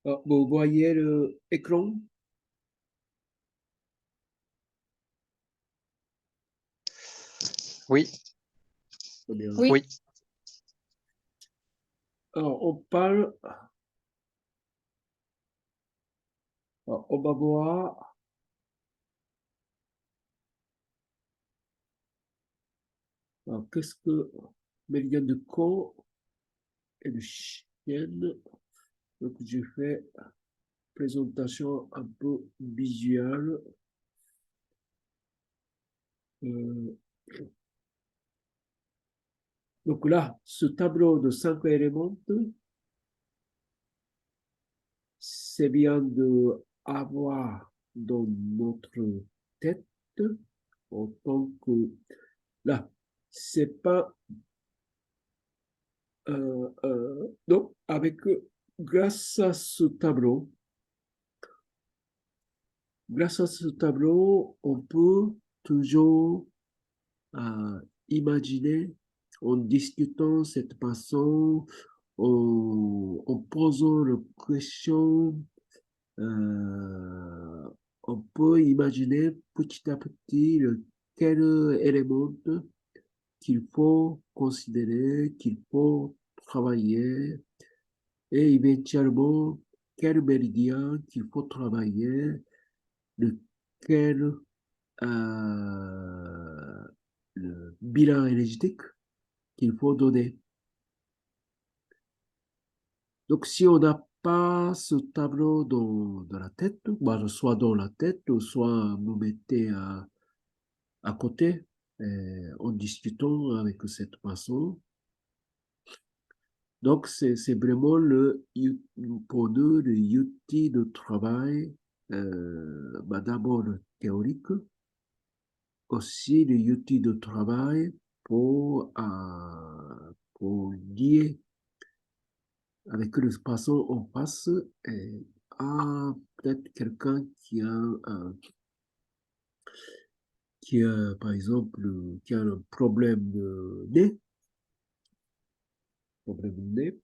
Vous voyez l'écran? Oui, Très bien. Oui. oui. Alors, on parle, on va voir qu'est-ce que méridien de Caen et de Chienne. Donc, je fais présentation un peu visuelle. Euh, donc là, ce tableau de 5 éléments, c'est bien de avoir dans notre tête en tant que là, c'est pas donc grâce à ce tableau, on peut toujours imaginer en discutant cette façon, en posant la question, on peut imaginer petit à petit quel élément qu'il faut considérer, qu'il faut travailler, et éventuellement quel méridien qu'il faut travailler, lequel le bilan énergétique qu'il faut donner. Donc, si on n'a pas ce tableau dans la tête, bah, soit dans la tête, soit vous mettez à côté en discutant avec cette façon. Donc, c'est vraiment pour nous, le outil de travail, bah, d'abord théorique, aussi le outil de travail pour lier avec le façon on passe à peut-être quelqu'un qui a, par exemple, qui a un problème de nez, problème de nez,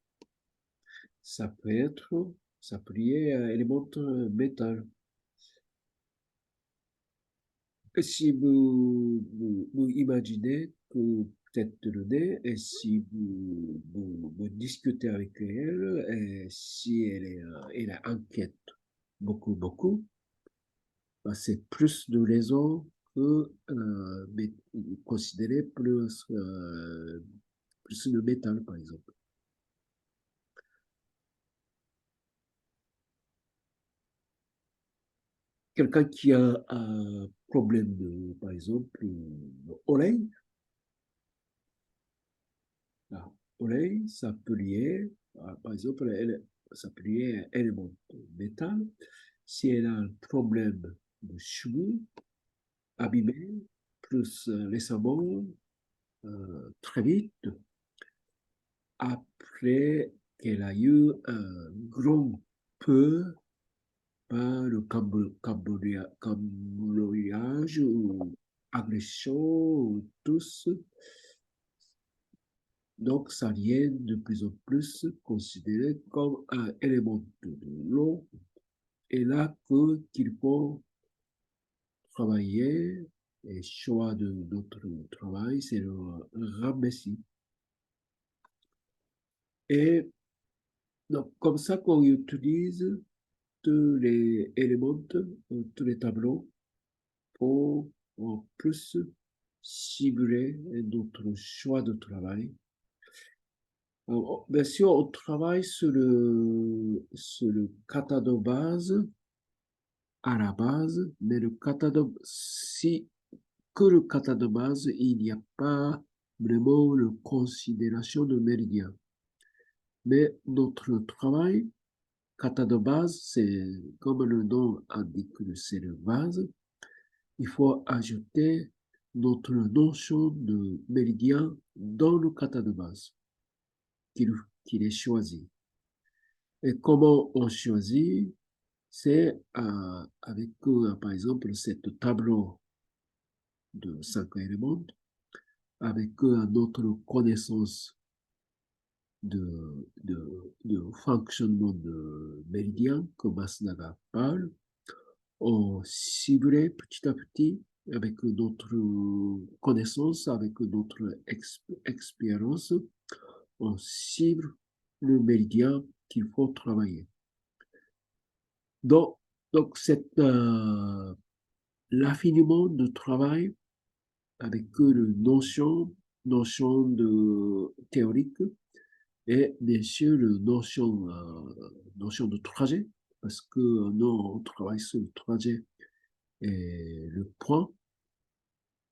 ça peut être, ça peut lier à un élément métal. Et si vous imaginez que peut-être le nez, et si vous discutez avec elle, et si elle est inquiète beaucoup, bah, c'est plus de raisons que considérer plus le métal, par exemple. Quelqu'un qui a un problème, par exemple, d'oreille, l'oreille, ça peut lier, par exemple, ça peut lier à un élément de métal. Si elle a un problème de cheveux abîmés, plus récemment, très vite, après qu'elle a eu un grand peu par le cambriolage ou agression ou tous. Donc, ça vient de plus en plus considéré comme un élément de l'eau. Et là qu'il faut travailler et choix de notre travail, c'est le ramasser. Et donc, comme ça qu'on utilise tous les éléments, tous les tableaux pour en plus cibler notre choix de travail. Bien sûr, on travaille sur le kata de base, à la base, mais le kata de, si que le kata de base, il n'y a pas vraiment de considération de méridien. Mais notre travail, kata de base, c'est comme le nom indique, c'est le base. Il faut ajouter notre notion de méridien dans le kata de base qu'il est choisi. Et comment on choisit? C'est avec, par exemple, cette tableau de 5 éléments, avec notre connaissance de fonctionnement de méridien que Masnaga parle, on ciblait petit à petit avec notre connaissance, avec notre expérience, on cible le méridien qu'il faut travailler. Donc, donc l'affinement de travail avec le notion de théorique et bien sûr le notion de trajet, parce que nous, on travaille sur le trajet et le point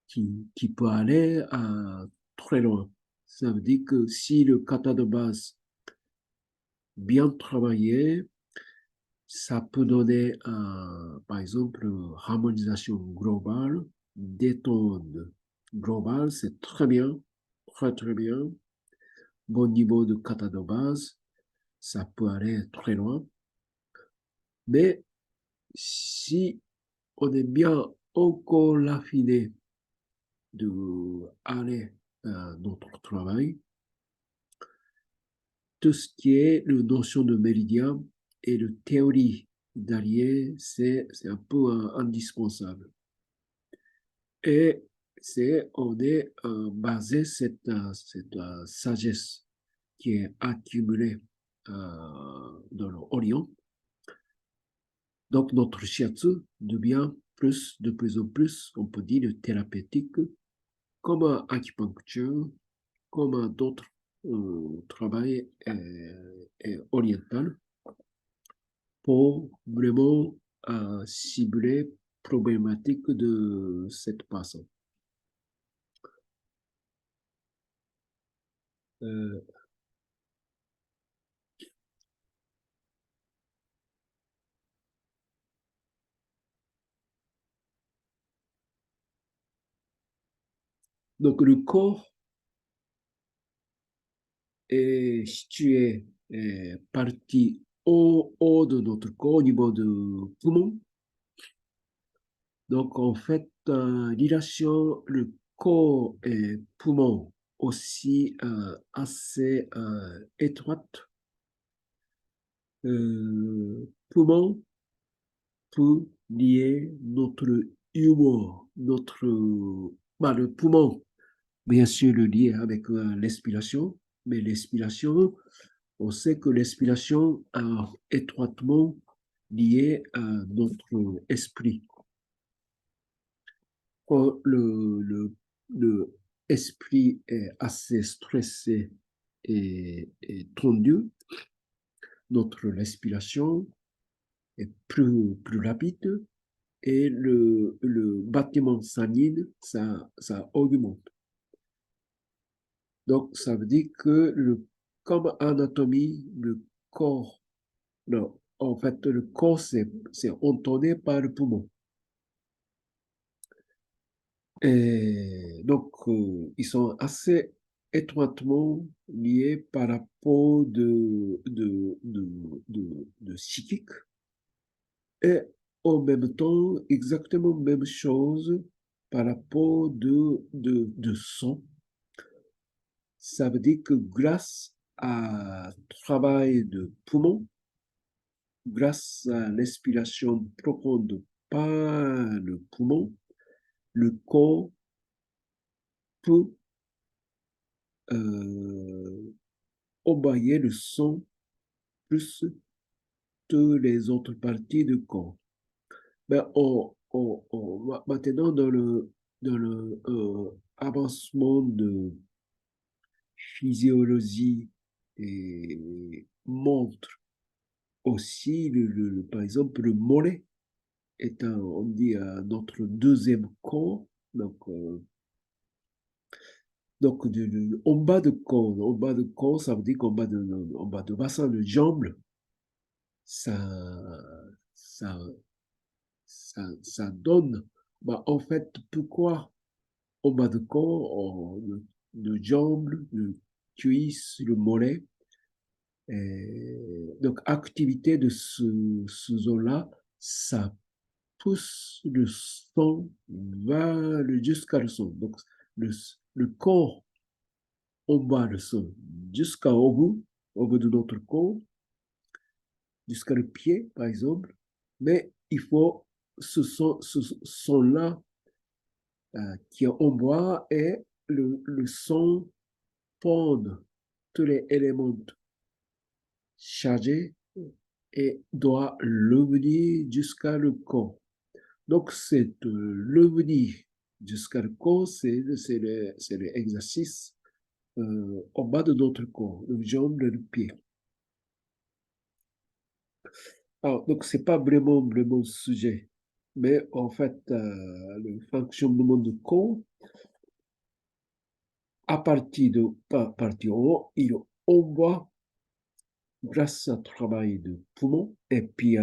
qui peut aller très loin. Ça veut dire que si le kata de base bien travaillé, ça peut donner, par exemple, harmonisation globale, détente globale, c'est très bien, très très bien. Bon niveau de kata de base, ça peut aller très loin. Mais si on est bien encore l'affiné de aller à notre travail, tout ce qui est la notion de méridien et de théorie d'allier, c'est un peu indispensable. Et on est basé cette sagesse qui est accumulée dans l'Orient. Donc notre shiatsu devient de plus en plus, on peut dire, thérapeutique, comme acupuncture, comme d'autres travail oriental pour vraiment cibler problématique de cette personne. Euh, donc le corps est situé, partie au haut de notre corps, au niveau de poumon. Donc en fait, relation le corps et poumon aussi assez étroite. Poumon peut lier notre humour, le poumon, bien sûr, le lier avec l'expiration, mais l'expiration, on sait que l'expiration est étroitement liée à notre esprit. Quand le esprit est assez stressé et tendu, notre respiration est plus rapide et le battement sanguin, ça augmente. Donc, ça veut dire que comme anatomie, le corps, non, en fait, le corps, c'est entonné par le poumon. Et donc, ils sont assez étroitement liés par rapport de psychique et en même temps, exactement même chose par rapport de son. Ça veut dire que grâce à travail de poumon, grâce à l'inspiration profonde par le poumon, le corps peut euh, envoyer le sang plus que les autres parties du corps. Ben, maintenant, dans le avancement de physiologie et montre aussi, par exemple, le mollet est on dit, notre deuxième corps. Donc en bas de corps, ça veut dire en bas de bassin, de jambe, ça, ça, ça donne. Bah, en fait, pourquoi en bas de corps, le jambe, le cuisse, le mollet, donc activité de ce zone-là, ça pousse le sang jusqu'à le sang. Donc le corps on bat le son jusqu'au bout de notre corps, jusqu'à le pied, par exemple. Mais il faut ce son-là qui on boit et le son pond tous les éléments chargés et doit revenir jusqu'à le corps. Donc, c'est revenir jusqu'à le corps, c'est l'exercice en bas de notre corps, le jambe et le pied. Alors, donc, c'est pas vraiment le sujet, mais en fait, le fonctionnement du corps, à partir de partir en haut, on voit grâce au travail de poumon et puis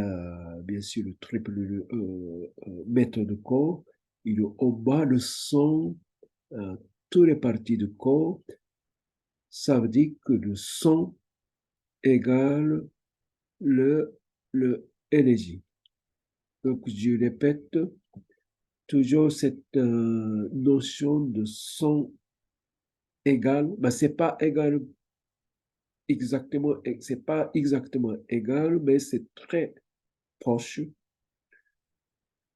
bien sûr le triple mètre de corps, on voit le son toutes les parties du corps. Ça veut dire que le son égale le énergie. Donc, je répète toujours cette notion de son égal. Ben, c'est pas égal exactement, c'est pas exactement égal, mais c'est très proche.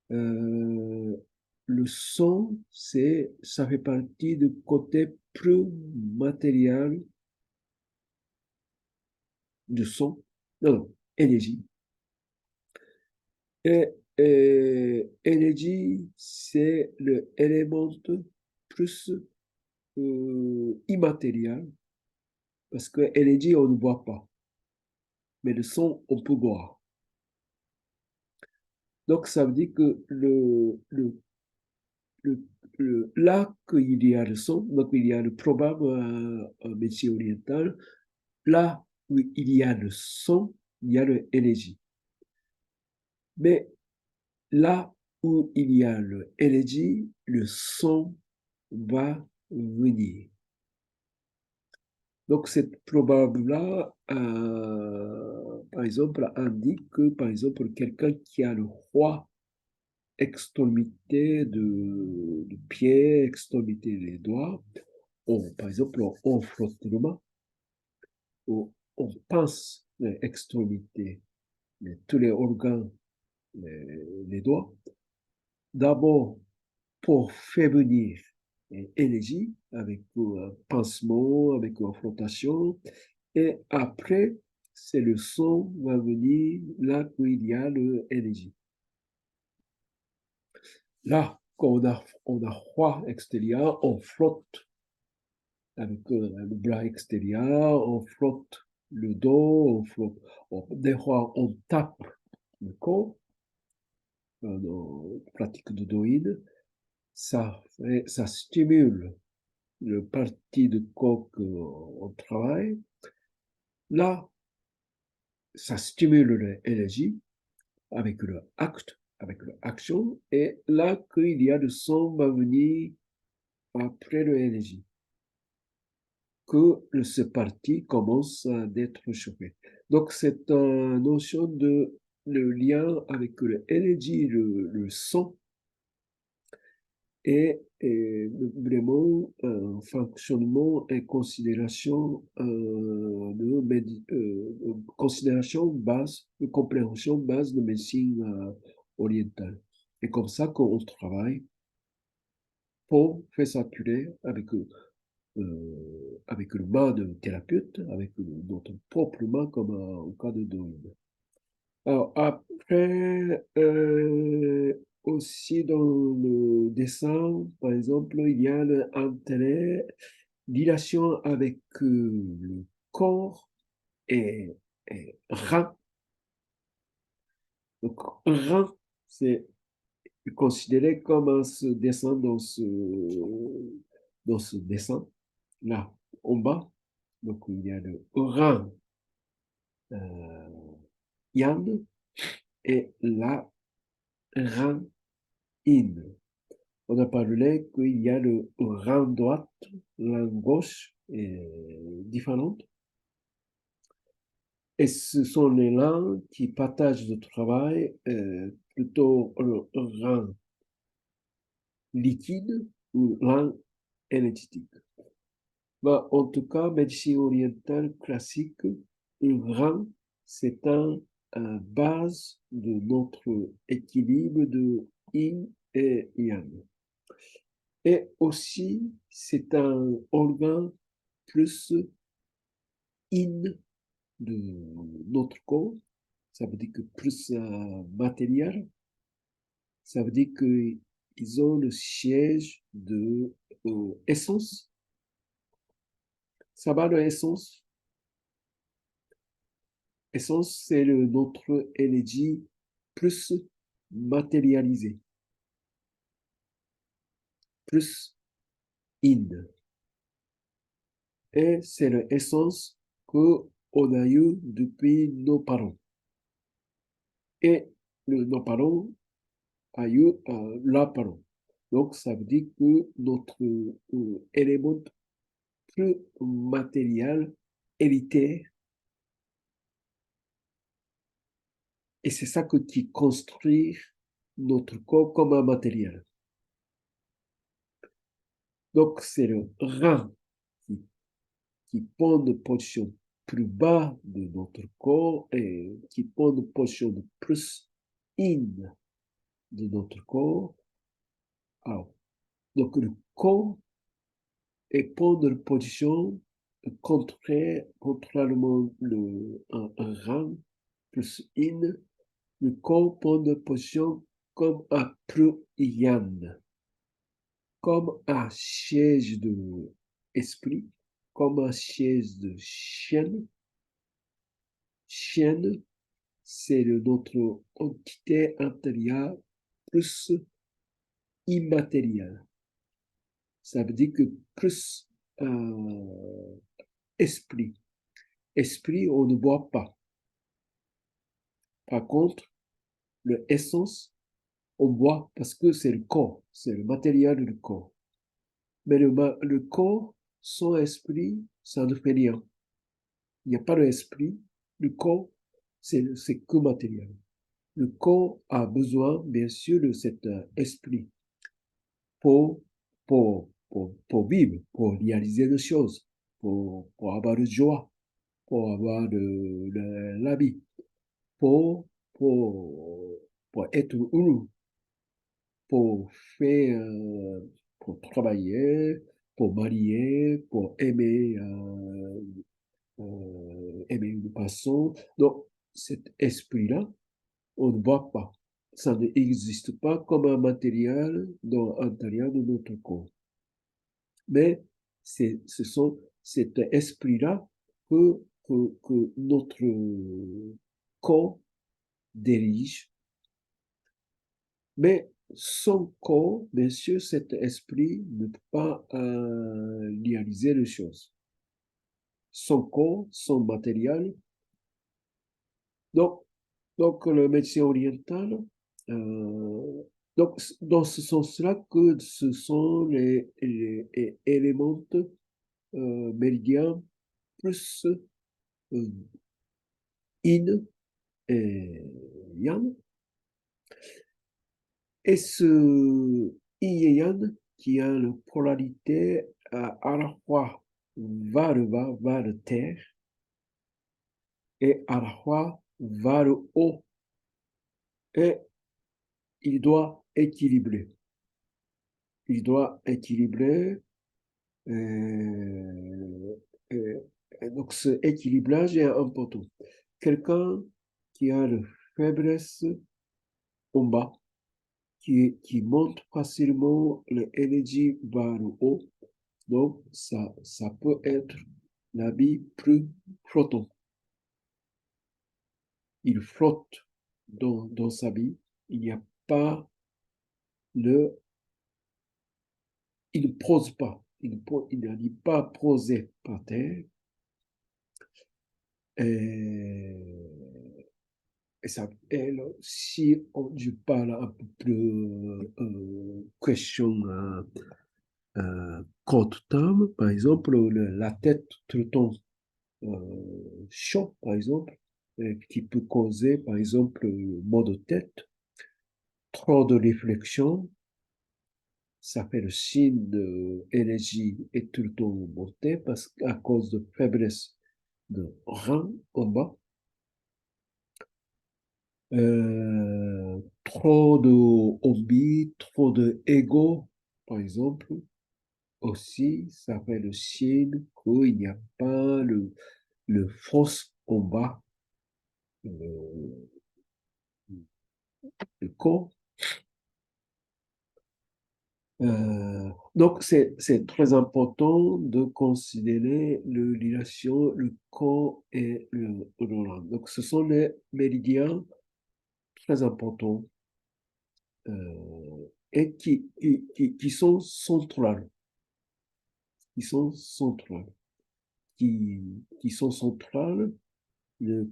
Le son, ça fait partie du côté plus matériel du son. Non, non, énergie. Et énergie, c'est l'élément plus immatériel, parce que énergie, on ne voit pas, mais le son, on peut voir. Donc, ça veut dire que là qu'il y a le son, donc il y a le probable métier oriental, là où il y a le son, il y a l'énergie. Mais là où il y a l'énergie, le son va venir. Donc, cette probable-là, par exemple, indique que, par exemple, quelqu'un qui a le roi extrémité de pied, extrémité des doigts, par exemple, on frotte le main, on pense l'extrémité, tous les organes, les doigts, d'abord pour faire venir l'énergie avec un pansement, avec une frottation, et après, c'est le son va venir là où il y a l'énergie. Là, quand on a froid extérieur, on frotte avec le bras extérieur, on frotte le dos, on frotte, des fois on tape le corps, dans la pratique de doïde, ça stimule le parti de corps qu'on travaille. Là, ça stimule l'énergie avec le acte, avec l'action, et là qu'il y a le son va venir après l'énergie, que ce parti commence à être chauffé. Donc, c'est une notion de le lien avec l'énergie, le son, et vraiment un fonctionnement et considération considération base, de compréhension base de médecine orientale. Et comme ça qu'on travaille pour faire circuler avec le main de thérapeute, avec notre propre main comme en cas de douleur. Alors après, aussi dans le dessin, par exemple, il y a l'intérêt, relation avec le corps et rein. Donc, rein, c'est considéré comme un dessin dans ce dessin, là, en bas. Donc, il y a le rein yang et la rein yin. On a parlé qu'il y a le rein droite, rein gauche est différente. Et ce sont les reins qui partagent le travail, plutôt le rein liquide ou rein énergétique. Bah, en tout cas, médecine orientale classique, le rang, c'est un base de notre équilibre de yin et yang. Et aussi, c'est un organe plus in de notre corps. Ça veut dire que plus matériel. Ça veut dire qu'ils ont le siège de essence. Ça va de essence. Essence, c'est notre énergie plus matérialisée, plus in. Et c'est l'essence qu'on a eu depuis nos parents. Et nos parents ont eu leurs parents. Donc, ça veut dire que notre élément plus matériel, hérité, et c'est ça qui construit notre corps comme un matériel. Donc, c'est le rang qui, qui prend une position plus bas de notre corps et qui prend une position de plus in de notre corps. Alors, donc, le corps est prend une position contrairement un rang plus in, le corps prend une position comme un plus yang, comme un siège de esprit, comme un siège de chienne. Chienne, c'est notre entité intérieure plus immatérielle. Ça veut dire que plus esprit. Esprit, on ne voit pas. Par contre, le essence, on voit parce que c'est le corps, c'est le matériel du corps. Mais le corps, sans esprit, ça ne fait rien. Il n'y a pas d'esprit. Le corps, c'est que matériel. Le corps a besoin, bien sûr, de cet esprit pour, pour vivre, pour réaliser des choses, pour avoir de joie, pour avoir de la vie, pour, pour, pour être heureux, pour faire, pour travailler, pour marier, pour aimer, aimer une personne. Donc, cet esprit-là, on ne voit pas. Ça n'existe pas comme un matériel dans l'intérieur de notre corps. Mais ce sont cet esprit-là que notre corps dirige. Mais son corps, bien sûr, cet esprit ne peut pas réaliser les choses. Son corps, son matériel. Donc, le médecin oriental, donc, dans ce sens-là que ce sont les éléments méridiens plus yin et yang. Et ce yin et yang qui a une polarité à la fois vers le bas, vers la terre, et à la fois vers le haut. Et il doit équilibrer. Il doit équilibrer. Euh, euh, donc, ce équilibrage est important. Quelqu'un qui a une faiblesse en bas, qui monte facilement l'énergie vers le haut, donc ça peut être la vie plus flottant. Il flotte dans sa vie. Il n'y a pas le il ne prose pas, il n'arrive pas à poser par terre. Et ça, si je parle un peu plus question court terme, par exemple, la tête tout le temps chaud, par exemple, qui peut causer, par exemple, mal de tête, trop de réflexion, ça fait le signe d'énergie est tout le temps monté parce qu'à cause de faiblesse de rein en bas. Trop de hobby, trop de ego, par exemple, aussi, ça fait le signe qu'il n'y a pas le force en bas, le, le corps. Donc, c'est très important de considérer le relation, le corps et le Roland. Donc, ce sont les méridiens très importants et qui sont centrales, qui sont centrales, qui sont centrales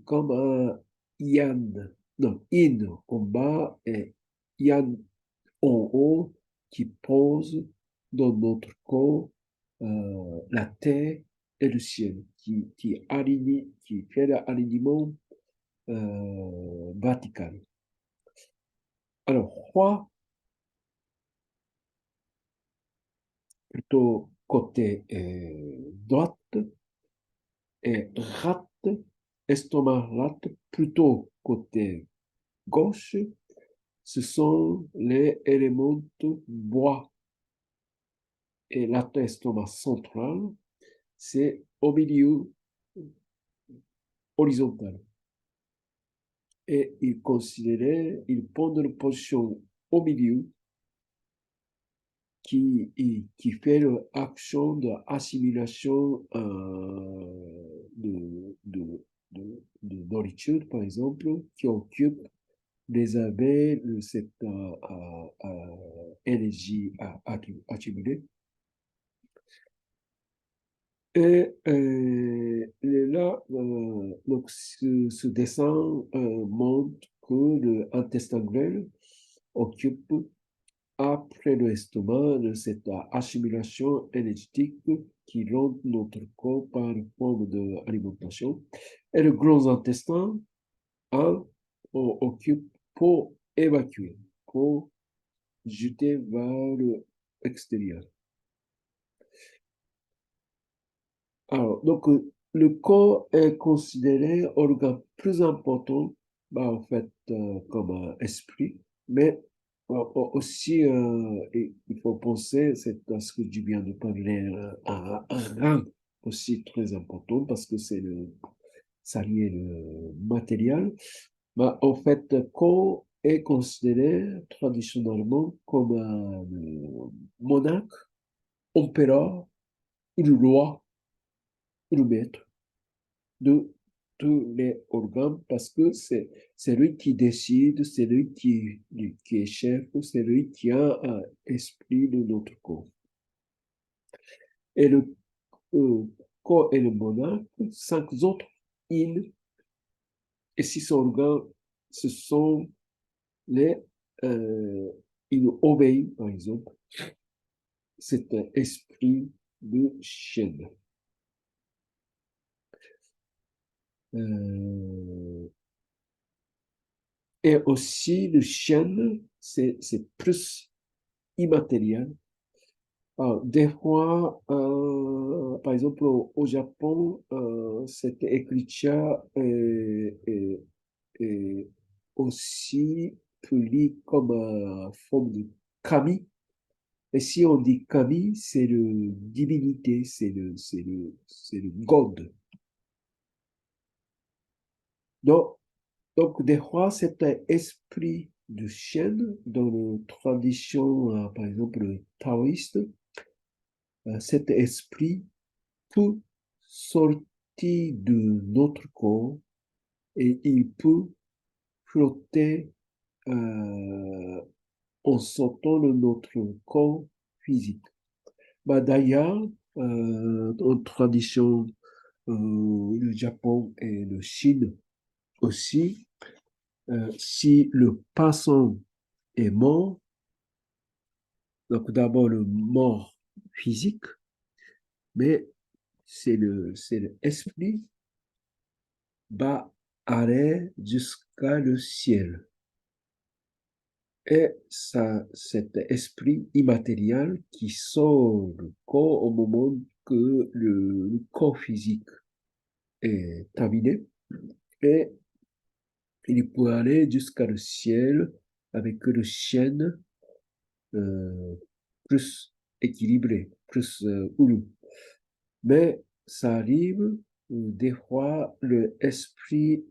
comme un yan, non, yin en bas et yan en haut qui pose dans notre corps la terre et le ciel, qui fait l'alignement vertical. Alors, roi, plutôt côté droite, et rat, estomac rat, plutôt côté gauche, ce sont les éléments bois. Et l'estomac central, c'est au milieu horizontal. Et il prend une position au milieu qui fait l'action d'assimilation de nourriture, par exemple, qui occupe les abeilles cette énergie accumulée. Et là, donc, ce dessin montre que l'intestin grêle occupe après l'estomac de cette assimilation énergétique qui rend notre corps par forme d'alimentation. Et le gros intestin occupe pour évacuer, pour jeter vers l'extérieur. Alors, donc, le corps est considéré organe plus important, en fait, comme un esprit, mais aussi, il faut penser, c'est à ce que je viens de parler, un rang aussi très important parce que ça lié le matériel. En fait, le corps est considéré traditionnellement comme un monarque, empereur, ou le roi, ou le maître de tous les organes parce que c'est lui qui décide, c'est lui qui est chef, c'est lui qui a un esprit de notre corps. Et le corps et le monarque, cinq autres îles et six organes, ce sont les ils obéissent, par exemple, c'est un esprit de chaîne. Euh, et aussi, le chêne, c'est plus immatériel. Alors, des fois, par exemple, au Japon, cette écriture est aussi poli comme forme de kami. Et si on dit kami, c'est le divinité, c'est le god. Donc, des fois, c'est un esprit de chaîne dans la tradition, par exemple, taoïste. Cet esprit peut sortir de notre corps et il peut flotter en sortant de notre corps physique. D'ailleurs, en tradition, le Japon et le Chine aussi, si le passant est mort, donc d'abord le mort physique, mais c'est l'esprit va aller jusqu'à le ciel. Et cet esprit immatériel qui sort du corps au moment que le corps physique est terminé. Et il peut aller jusqu'à le ciel avec le chêne plus équilibré, plus houleux. Mais ça arrive, des fois, le esprit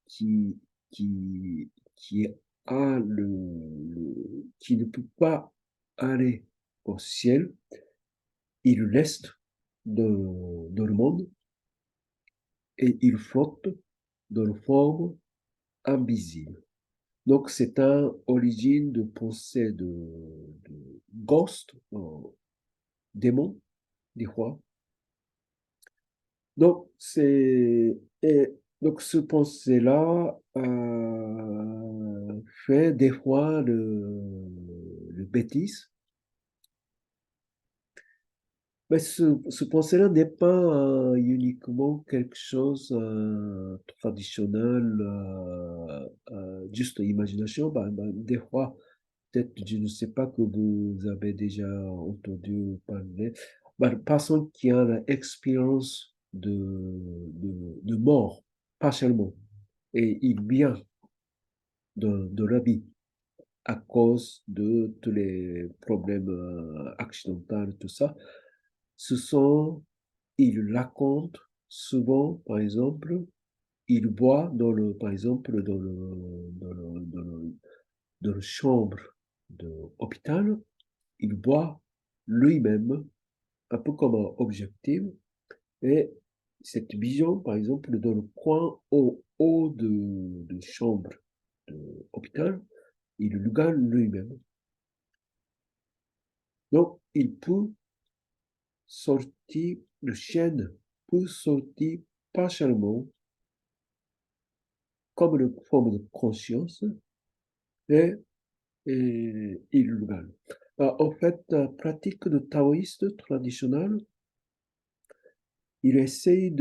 qui, qui qui ne peut pas aller au ciel, il reste dans le monde et il flotte dans une forme invisible. Donc, c'est une origine de pensée de ghost, démon, des fois. Donc, donc ce pensée-là fait des fois le bêtise. Mais ce pensée-là n'est pas uniquement quelque chose traditionnel, juste imagination. Des fois, peut-être, je ne sais pas que vous avez déjà entendu parler, personne qui a l'expérience de mort, partiellement, et il vient de la vie à cause de tous les problèmes accidentels, tout ça. Ce sont, il raconte souvent, par exemple, il voit par exemple, dans le chambre de l'hôpital, il voit lui-même un peu comme un objectif et cette vision, par exemple, dans le coin au haut de chambre de l'hôpital, il le gagne lui-même. Donc, il peut sortir, le chien peut sortir partiellement comme une forme de conscience et, et il le gagne. En fait, la pratique de taoïste traditionnelle, il essaye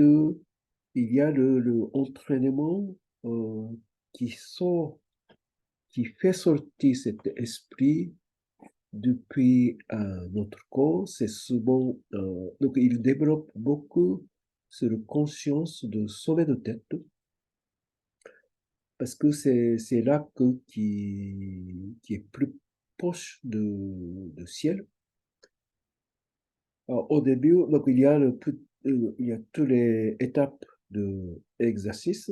il y a le entraînement euh, qui sort, qui fait sortir cet esprit depuis notre corps. C'est souvent, donc il développe beaucoup cette conscience de sommet de tête parce que c'est là qui est plus proche de ciel. Alors, au début, donc il y a toutes les étapes de l'exercice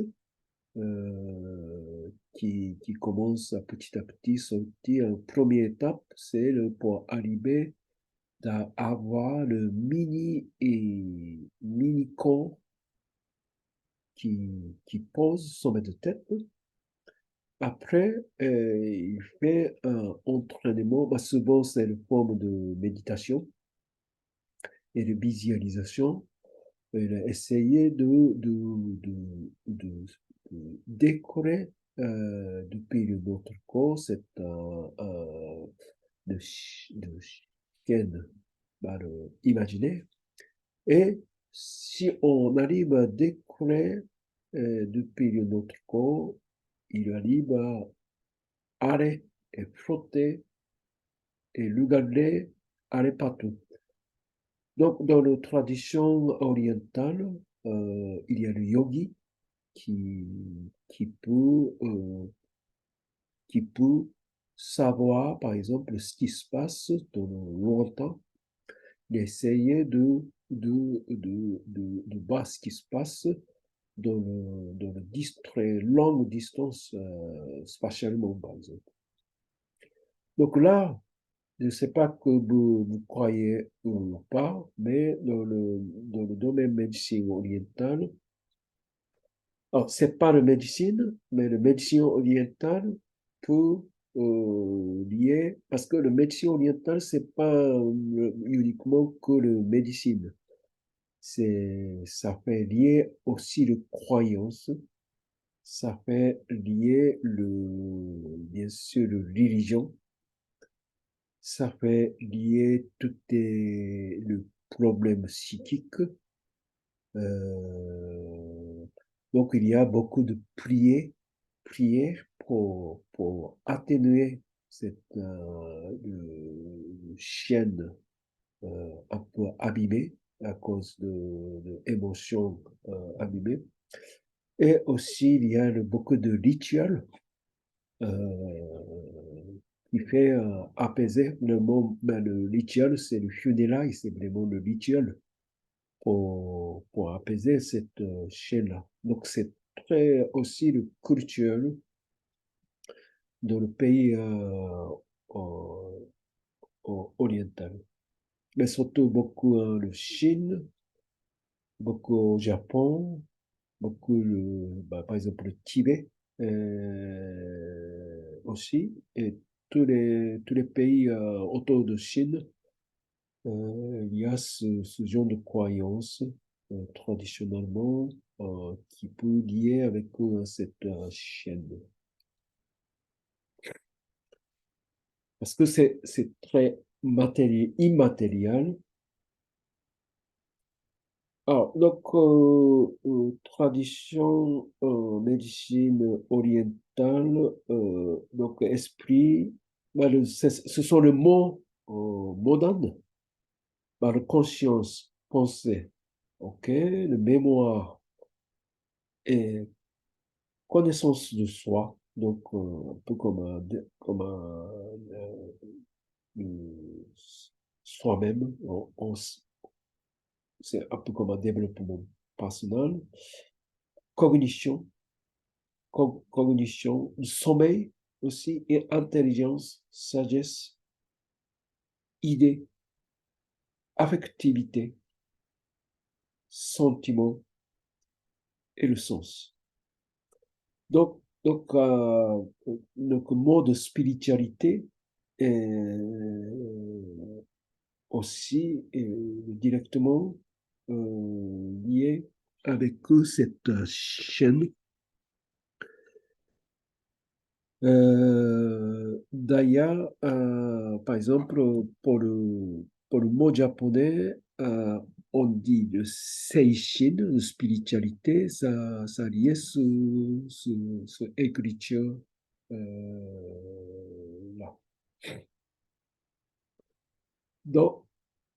qui commencent à petit sortir. La première étape, c'est pour arriver à avoir le mini corps qui pose son de tête. Après, il fait un entraînement. Souvent, c'est une forme de méditation et de visualisation. Il a essayé de décorer depuis notre corps cette de chienne imaginaire. Et si on arrive à décoller depuis notre corps, il arrive à aller et frotter et regarder aller partout. Donc, dans la tradition orientale, il y a le yogi qui, qui peut, euh, qui peut savoir, par exemple, ce qui se passe dans longtemps, d'essayer de voir ce qui se passe dans le très longue distance spatialement, par exemple. Donc là, je ne sais pas que vous croyez ou pas, mais dans le domaine médecine orientale, alors c'est pas la médecine, mais la médecine orientale peut lier, parce que le médecine orientale, c'est pas uniquement que la médecine, ça fait lier aussi les croyances, ça fait lier bien sûr, la religion, ça fait lier tout le problème psychique. Euh, donc, il y a beaucoup de prières prière pour atténuer cette chienne un peu abîmée à cause de émotions abîmées. Et aussi, il y a beaucoup de rituels qui fait apaiser le mot. Ben, le rituel, c'est le funérail, c'est vraiment le rituel pour apaiser cette chaîne-là. Donc, c'est très aussi le culturel dans le pays oriental. Mais surtout beaucoup en Chine, beaucoup au Japon, beaucoup, par exemple, le Tibet aussi, et tous les pays autour de Chine, il y a ce genre de croyance traditionnellement qui peut lier avec cette chaîne. Parce que c'est très immatériel. Alors, donc, tradition, médecine orientale, donc esprit, ce sont les mots modernes, le conscience, pensée, ok, le mémoire et connaissance de soi, donc un peu euh, soi-même, c'est un peu comme un développement personnel, cognition, cognition, sommeil aussi, et intelligence, sagesse, idée, affectivité, sentiment et le sens. Donc mot de spiritualité est aussi directement lié avec cette chaîne. D'ailleurs, par exemple, pour le mot japonais, on dit le seishin, de spiritualité, ça lié ce écriture là. Donc,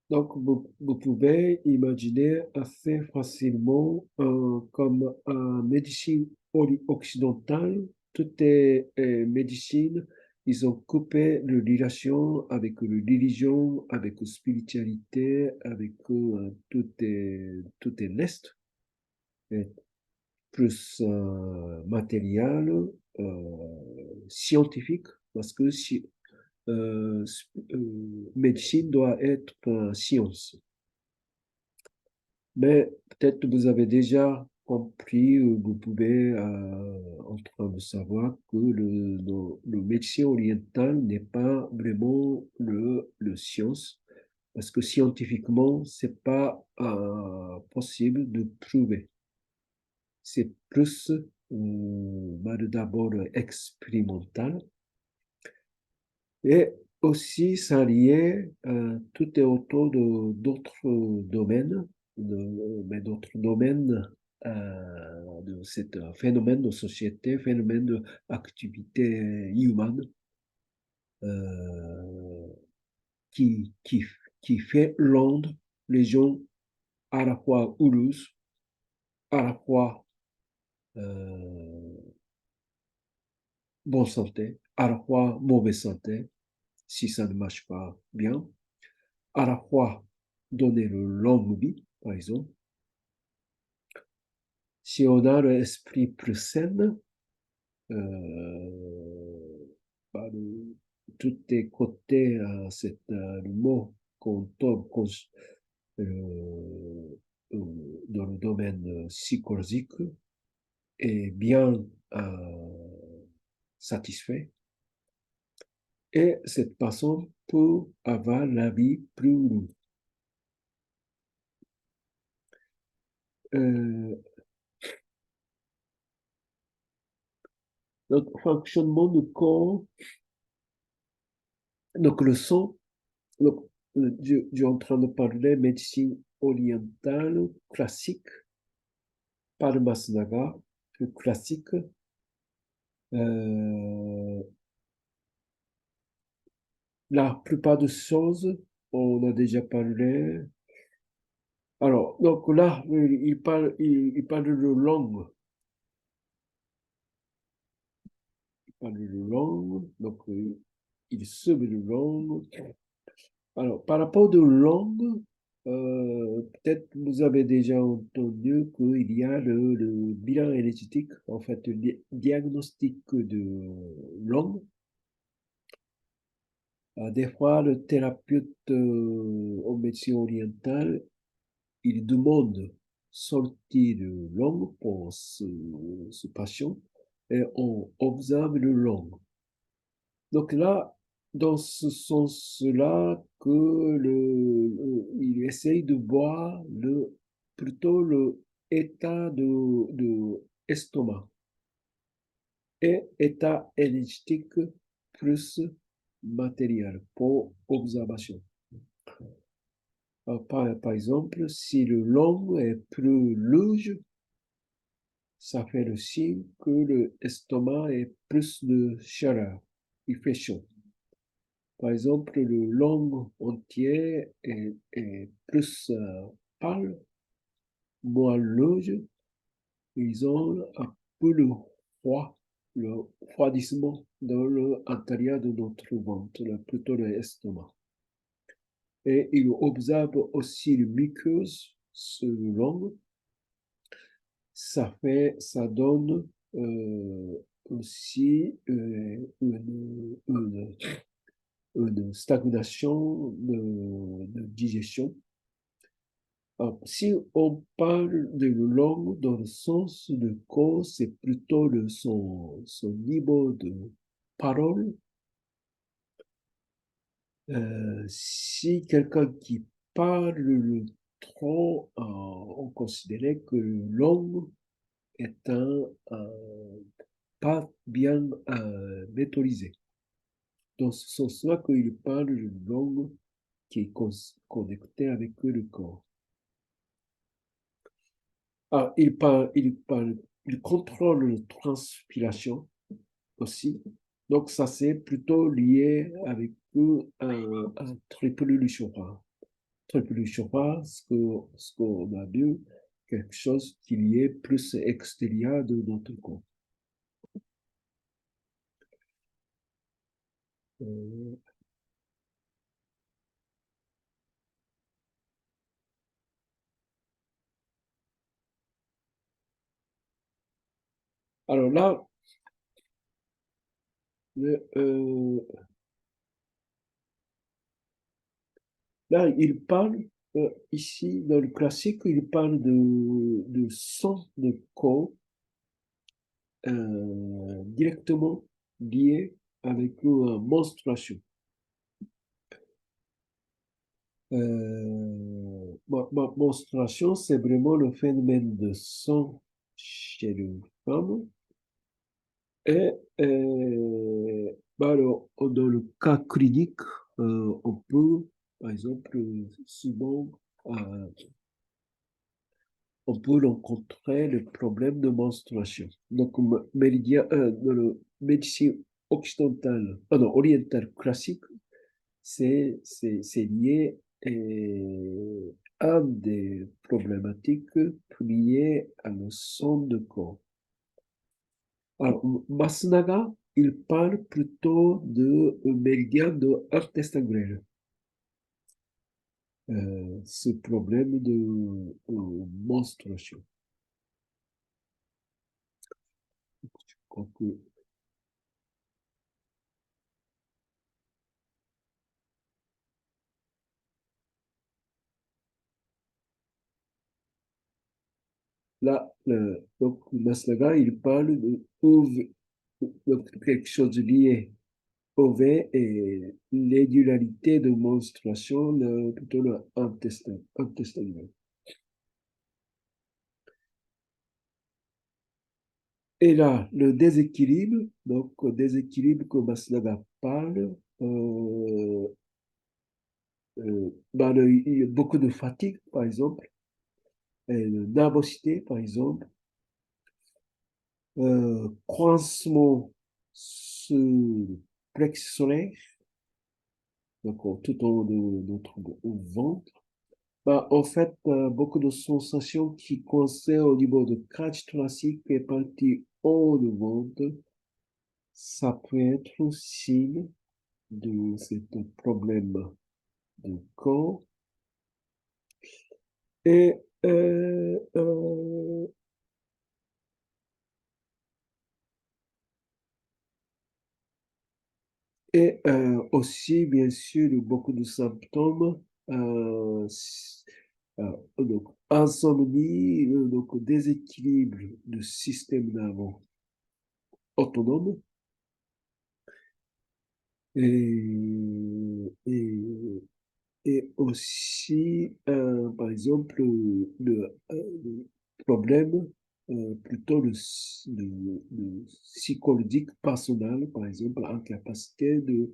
donc vous pouvez imaginer assez facilement comme en médecine occidentale, toutes les médecines, ils ont coupé le relation avec la religion, avec la spiritualité, avec tout est l'Est, et plus matériel, scientifique, parce que si, médecine doit être science. Mais peut-être que vous avez déjà compris, ou vous pouvez en train de savoir que le médecin oriental n'est pas vraiment le science, parce que scientifiquement, c'est pas possible de prouver. C'est plus d'abord expérimental. Et aussi, ça lié, tout est autour de d'autres domaines, mais d'autres domaines de ce phénomène de société, phénomène d'activité humaine euh, qui, qui, qui fait rendre les gens à la fois heureux, à la fois euh, bonne santé, à la fois mauvaise santé, si ça ne marche pas bien, à la fois donner le longue vie, par exemple. Si on a l'esprit plus sain, le, tout est côté le mot qu'on tombe dans le domaine psychologique est bien satisfait. Et cette personne peut avoir la vie plus longue. Euh, donc, fonctionnement du corps, donc le son, donc, je suis en train de parler médecine orientale classique, pas le Masnaga, le classique. Euh, la plupart des choses, on a déjà parlé. Alors, donc là, il parle de langue. Il parle de langue, donc il sème de langue. Alors, par rapport de langue, peut-être vous avez déjà entendu qu'il y a le bilan énergétique, en fait, le diagnostic de langue. Des fois, le thérapeute en médecine orientale, il demande sortie de langue pour ce patient et on observe le langue. Donc là, dans ce sens-là, il essaye de voir plutôt le état de estomac et état énergétique plus matériel pour observation. Par exemple, si le long est plus rouge, ça fait le signe que l'estomac est plus de chaleur, il fait chaud. Par exemple, le long entier est plus pâle, moins rouge. Ils ont un peu froid, le refroidissement dans l'intérieur de notre ventre, plutôt l'estomac. Et ils observent aussi le muqueuse sur le long. Ça donne aussi une stagnation de digestion. Alors, si on parle de langue dans le sens de corps, c'est plutôt son niveau de parole. Si quelqu'un qui parle le trop, on considérait que le langue est pas bien maîtrisé. Dans ce sens-là qu'il parle une langue qui est connectée avec le corps. Ah, il contrôle la transpiration aussi. Donc, ça, c'est plutôt lié avec un trépied-du-chauffard. Trépied-du-chauffard, ce qu'on a vu, quelque chose qui est plus extérieur de notre corps. Euh, alors là, le, euh, là, il parle, ici, dans le classique, il parle de sang de corps directement lié avec la menstruation. Menstruation, c'est vraiment le phénomène de sang chez les femmes. Et alors, dans le cas clinique, on peut, par exemple, souvent, euh, on peut rencontrer le problème de menstruation. Donc, dans le médecine occidentale, non, orientale classique, c'est lié à des problématiques liées à le son de corps. Alors, Masunaga, il parle plutôt de méridien de intestin grêle. Ce problème de menstruation. Donc, là, donc, Masunaga, il parle donc, quelque chose lié au V et l'irrégularité de menstruation, plutôt intestin grêle. Et là, le déséquilibre, donc déséquilibre que Maslova parle, il y a beaucoup de fatigue, par exemple, et de nervosité, par exemple, coincement sur le plexus solaire, donc tout en haut de notre ventre. Bah, en fait, beaucoup de sensations qui concernent au niveau de crâne thoracique et partie haut du ventre, ça peut être signe de ce problème de corps. Et, euh, euh, aussi, bien sûr, beaucoup de symptômes, donc insomnie, donc déséquilibre du système nerveux autonome et, et aussi, par exemple, le problème plutôt de psychologique personnel, par exemple, incapacité de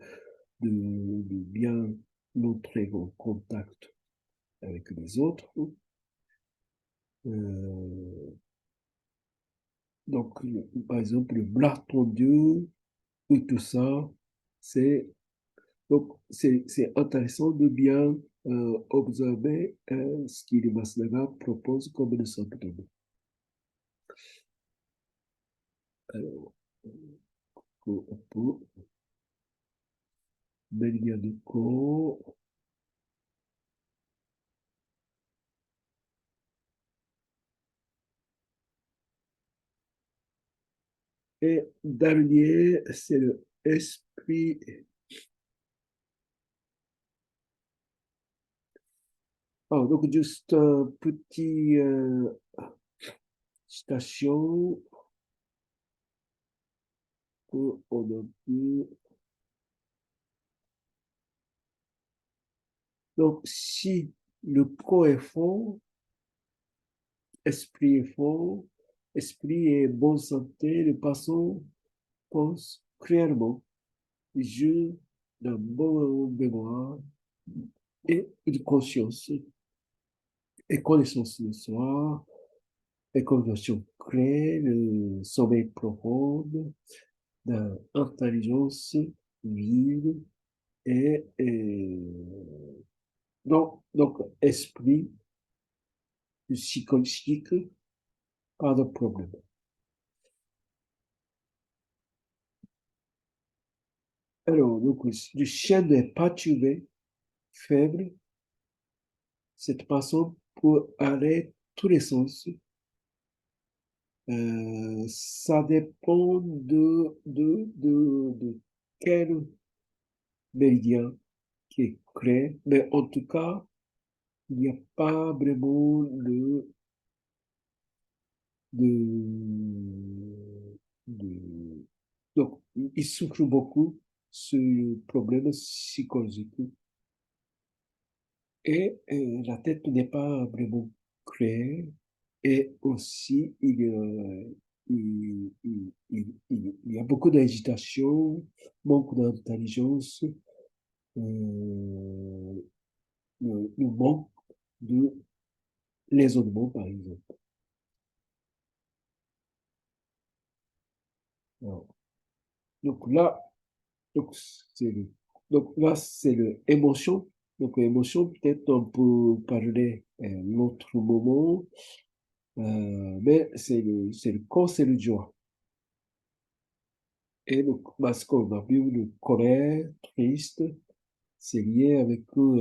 bien montrer en contact avec les autres. Euh, donc, par exemple, le bras tendu et tout ça, c'est c'est intéressant de bien observer ce que les Masnaga propose comme une symptôme. Alors, on peut Méridian du corps. Et dernier, c'est le esprit. Ah, donc, juste un petit station qu'on a pu. Donc, si le corps est fort, esprit est fort, esprit est bonne santé, les personnes pensent clairement, jouent d'un bon mémoire et de conscience et connaissance de soi, et compréhension claire, le sommeil profond, d'intelligence vive et donc esprit psychologique, pas de problème. Alors, donc, le chien n'est pas tué, faible, cette personne peut aller tous les sens. Ça dépend de quel méridien qui est créé, mais en tout cas, il n'y a pas vraiment de, de- donc, il souffre beaucoup ce problème psychologique et la tête n'est pas vraiment claire et aussi il y a beaucoup d'agitation, manque d'intelligence, le manque de raisonnement par exemple. Alors, donc là, Donc, c'est le- donc là, c'est l'émotion. Donc, l'émotion, peut-être on peut parler un autre moment, mais c'est le corps, c'est le joie. Et donc, parce qu'on a vu le colère, triste, c'est lié avec tous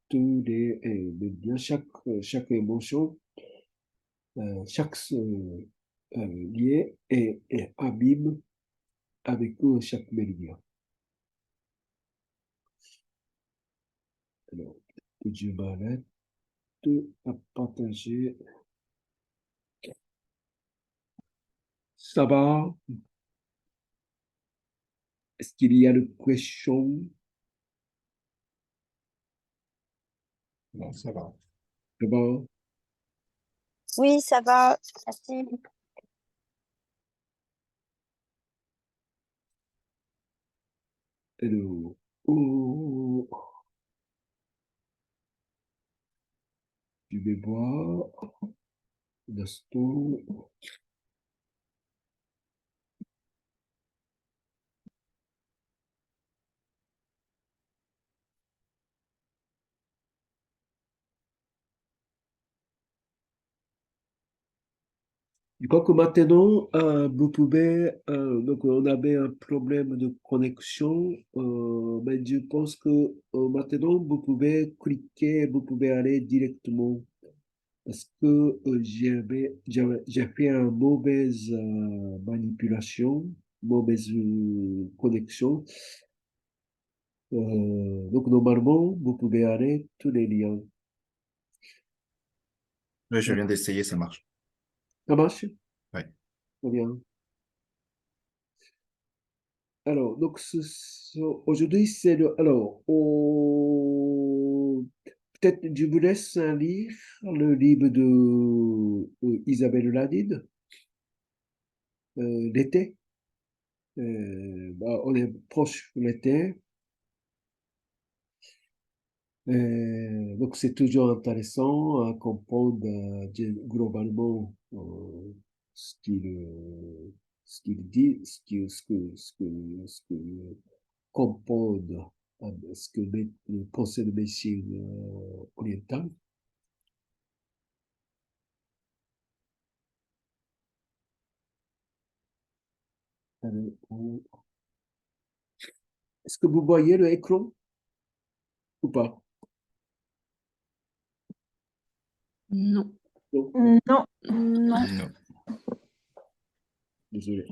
bien chaque émotion, chaque lié et abîme avec chaque méridien. Alors, que Dieu m'arrête à partager. Ça va? Est-ce qu'il y a de questions? Non, ça va. C'est bon? Oui, ça va. Merci. Hello. Oh, je vais boire. Gaston. Je crois que maintenant, vous pouvez, donc on avait un problème de connexion, mais je pense que maintenant, vous pouvez cliquer, vous pouvez aller directement parce que j'ai fait une mauvaise manipulation, mauvaise connexion. Donc normalement, vous pouvez aller tous les liens. Oui, je viens d'essayer, ça marche. Ça marche? Ouais. Très bien. Alors, donc aujourd'hui, c'est le. Alors, peut-être je vous laisse lire le livre de Isabelle Ladide, l'été. On est proche de l'été. Donc, c'est toujours intéressant à comprendre globalement ce qu'il ce qu'il dit, ce que comprendre ce que les pensées de médecine orientale. Est-ce que vous voyez l'écran ou pas? Non. Non, Non. Non. Non. désolé.